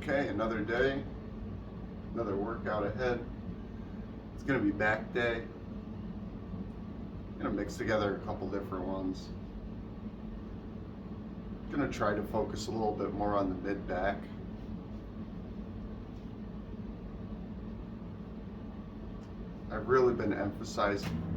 Okay, another day, another workout ahead. It's gonna be back day. Gonna mix together a couple different ones. Gonna try to focus a little bit more on the mid back. I've really been emphasizing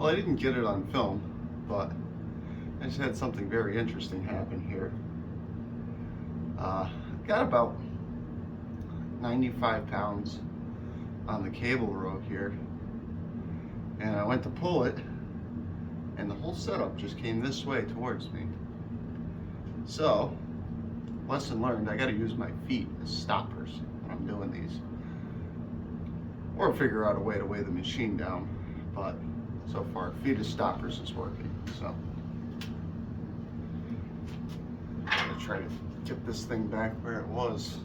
Well, I didn't get it on film, but I just had something very interesting happen here. Got about 95 pounds on the cable row here, and I went to pull it, and the whole setup just came this way towards me. So, lesson learned, I gotta use my feet as stoppers when I'm doing these. Or figure out a way to weigh the machine down, but so far, feet as stoppers is working, so. I'm gonna try to get this thing back where it was.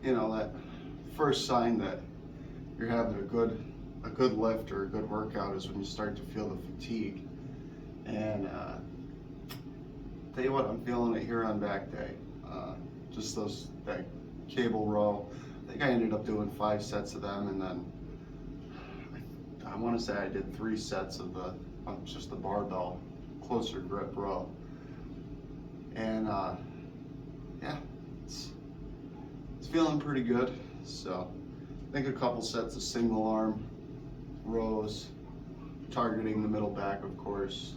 you know, that first sign that you're having a good lift or a good workout is when you start to feel the fatigue. And tell you what, I'm feeling it here on back day. Just that cable row. I think I ended up doing 5 sets of them, and then I want to say I did 3 sets of just the barbell closer grip row. And yeah, it's feeling pretty good. So I think a couple sets of single arm rows, targeting the middle back, of course.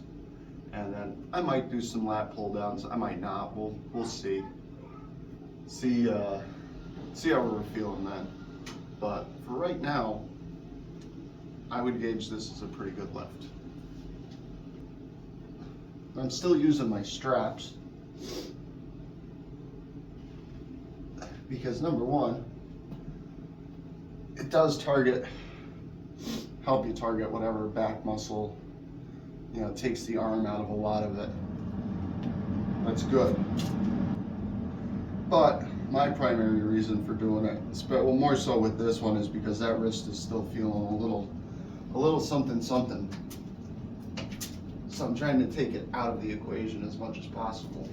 And then I might do some lat pull downs. I might not. We'll see. See how we're feeling then. But for right now, I would gauge this as a pretty good lift. I'm still using my straps because number one, it does help you target whatever back muscle, you know, it takes the arm out of a lot of it. That's good. But my primary reason for doing it, well, more so with this one, is because that wrist is still feeling a little something. So I'm trying to take it out of the equation as much as possible.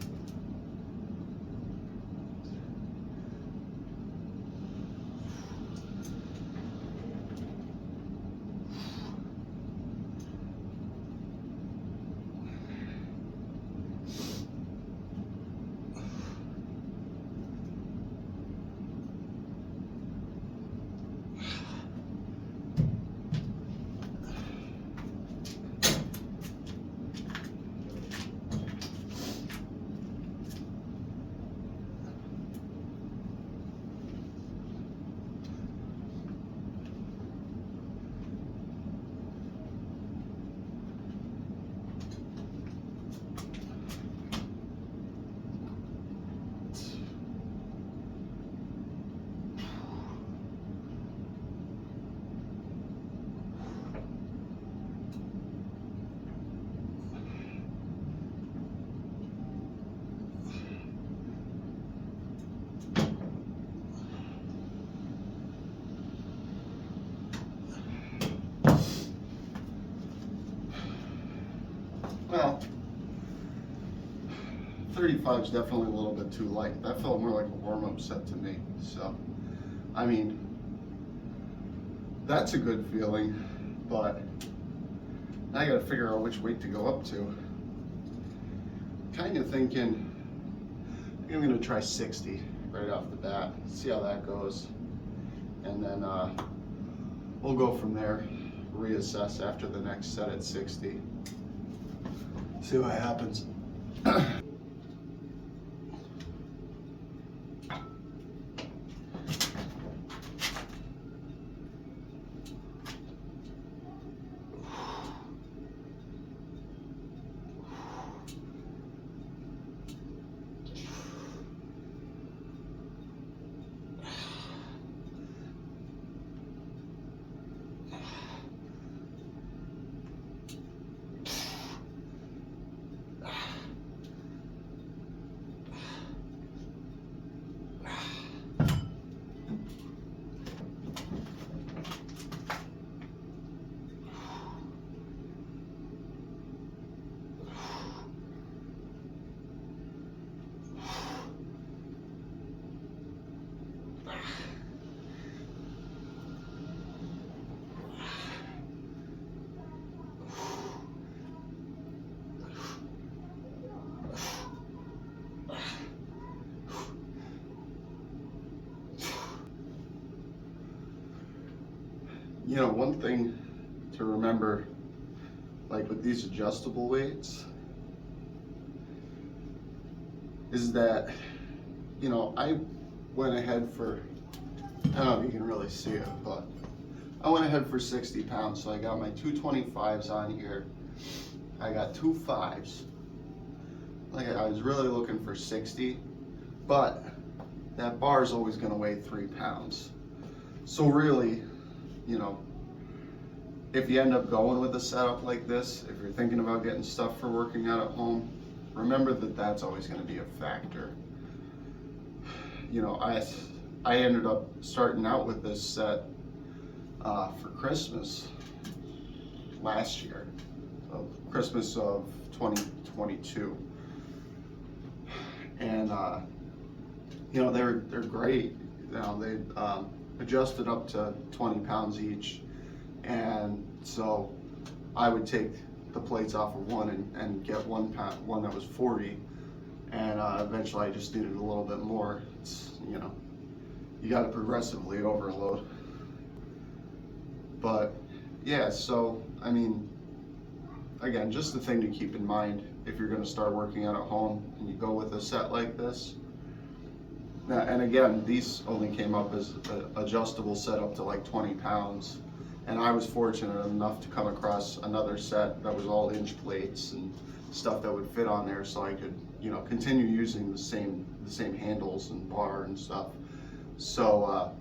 Well, 35 is definitely a little bit too light. That felt more like a warm-up set to me. So, I mean, that's a good feeling, but now I gotta figure out which weight to go up to. Kind of thinking, I think I'm gonna try 60 right off the bat, see how that goes. And then we'll go from there, reassess after the next set at 60. See what happens. You know, one thing to remember, like with these adjustable weights, is that, you know, I went ahead for, I don't know if you can really see it, but I went ahead for 60 pounds. So I got my 225s on here. I got 2 5s. Like I was really looking for 60, but that bar is always going to weigh 3 pounds. So really, you know, if you end up going with a setup like this, if you're thinking about getting stuff for working out at home, remember that that's always going to be a factor. You know, I ended up starting out with this set for Christmas last year, of Christmas of 2022, and you know, they're great. You know, they adjusted up to 20 pounds each, and so I would take the plates off of one and get one that was 40, and eventually I just needed a little bit more. It's, you know, you got to progressively overload. But yeah, so I mean, again, just the thing to keep in mind if you're going to start working out at home and you go with a set like this. Now, and again, these only came up as an adjustable set up to like 20 pounds. And I was fortunate enough to come across another set that was all inch plates and stuff that would fit on there, so I could, you know, continue using the same handles and bar and stuff. So,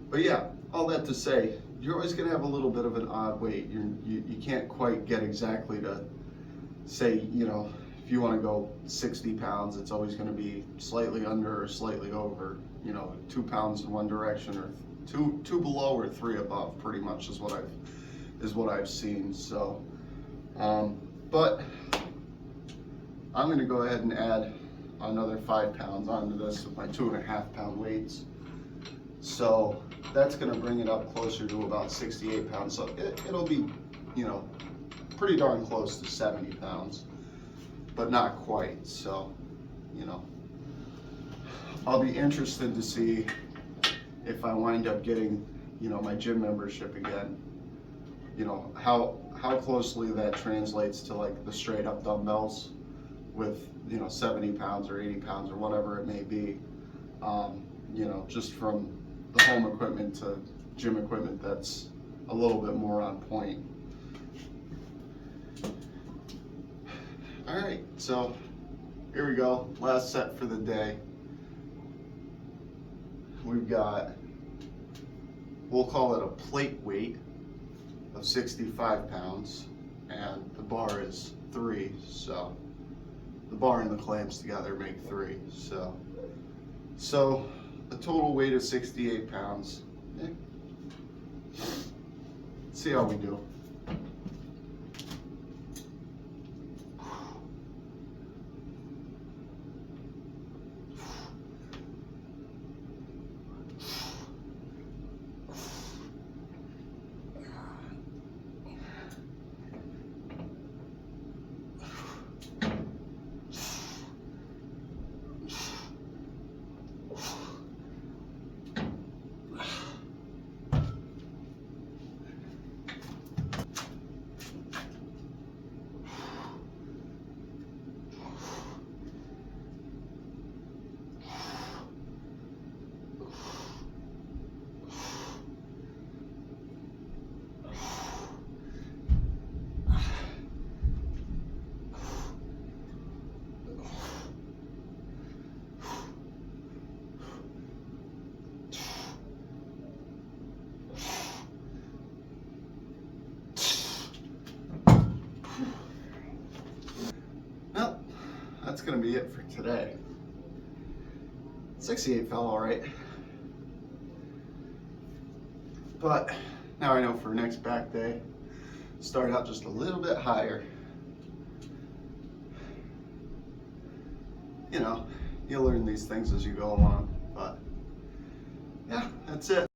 but yeah, all that to say, you're always going to have a little bit of an odd weight. You can't quite get exactly to say, you know, if you want to go 60 pounds, it's always going to be slightly under or slightly over, you know, 2 pounds in one direction, or two below or 3 above, pretty much is what I've seen. So, but I'm going to go ahead and add another 5 pounds onto this with my 2.5 pound weights. So that's going to bring it up closer to about 68 pounds. So it'll be, you know, pretty darn close to 70 pounds, but not quite. So, you know, I'll be interested to see if I wind up getting, you know, my gym membership again, you know, how closely that translates to like the straight up dumbbells with, you know, 70 pounds or 80 pounds or whatever it may be, you know, just from the home equipment to gym equipment that's a little bit more on point. All right, so here we go, last set for the day. We've got, we'll call it a plate weight of 65 pounds, and the bar is 3, so the bar and the clamps together make 3. So a total weight of 68 pounds. Yeah. See how we do. Well, that's gonna be it for today. 68 felt all right, but now I know for next back day, start out just a little bit higher. You know, you learn these things as you go along, but yeah, that's it.